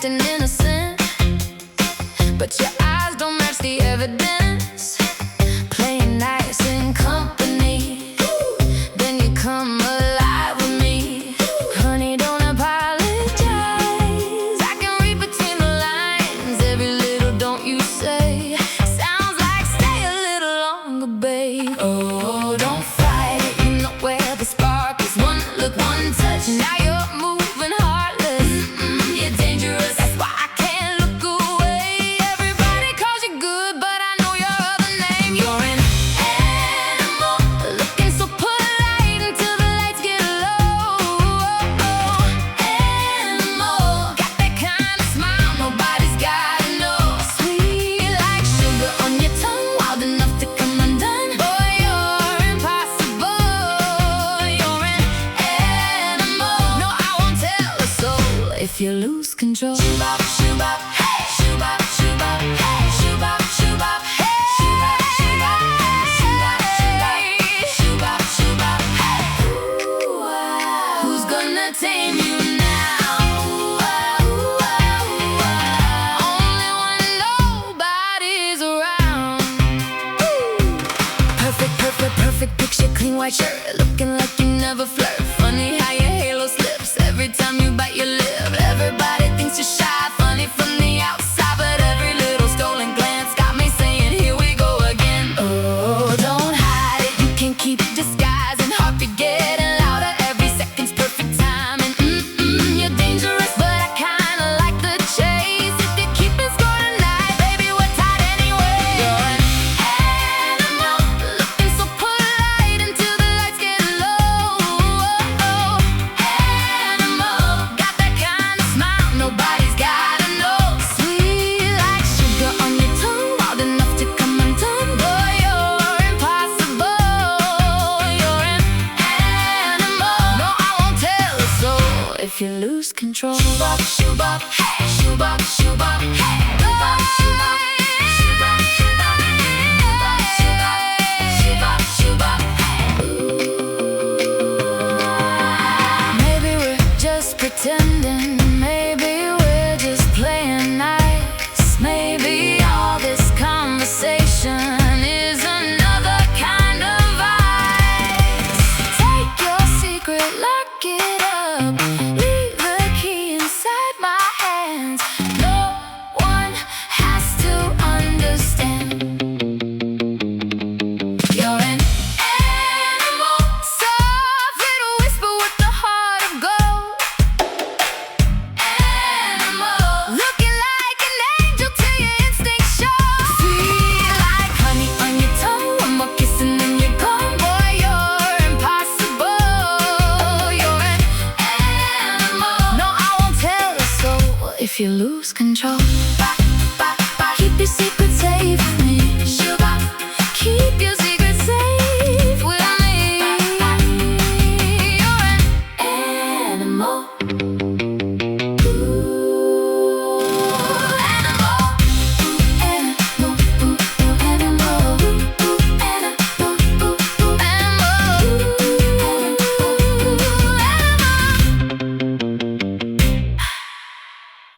acting innocent, but your eyes don't match the evidence. Playing nice in company, then you come alive with me. Honey, don't apologize, I can read between the lines. Every little don't you say sounds like stay a little longer, babe. Oh, don't fight it, you know where the spark is. One look, one touch, now you're moving heartless. You're dangerous, that's why I can't look away. Everybody calls you good, but I know your other name. You're an animal, looking so polite until the lights get low. Animal, got that kind of smile nobody's gotta know. Sweet like sugar on your tongue, wild enough to come undone. Boy, you're impossible. You're an animal. No, I won't tell a soul if you lose control. Shoo-bop, shoo-bop, hey. Shoo-bop, shoo-bop, hey. Shoo-bop, shoo-bop, hey. Shoo-bop, shoo-bop, shoo-bop, shoo-bop, shoo-bop, shoo-bop, hey. Ooh, ah. Who's gonna tame you now? Ooh, ah, only when nobody's around. Perfect, perfect, perfect picture, clean white shirt, looking like you never flirt. Funny how your halo slips every time you bite your lip. Everybody thinks you're shy, funny from the outside, but every little stolen glance got me saying, here we go again. Oh, don't hide it, you can't keep disguising. Heartbeat getting louder, every second's perfect timing. You're dangerous, but I kinda like the chase. If you're keeping score tonight, baby, we're tied anyway. You're an animal, looking so polite until the lights get low. Animal, got that kind of smile nobody's gotta know. Sweet like sugar on your tongue, wild enough to come undone. Boy, you're impossible. You're an animal. No, I won't tell a soul if you lose control. Shoo-bop, shoo-bop, hey. Shoo-bop, shoo-bop, hey. Shoo-bop, shoo-bop, shoo-bop, shoo-bop, shoo-bop, shoo-bop, hey. Maybe we're just pretending, maybe we're just playing nice. Maybe all this conversation is another kind of ice. Take your secret, lock it up, leave the key inside my hands. No one has to understand. You're an animal, soft little whisper with the heart of gold. Animal, looking like an angel till your instincts show. Sweet like honey on your tongue, one more kiss and then you're gone. Boy, you're impossible. You're an animal. No, I won't tell a soul if you lose control. Keep your secret safe with me.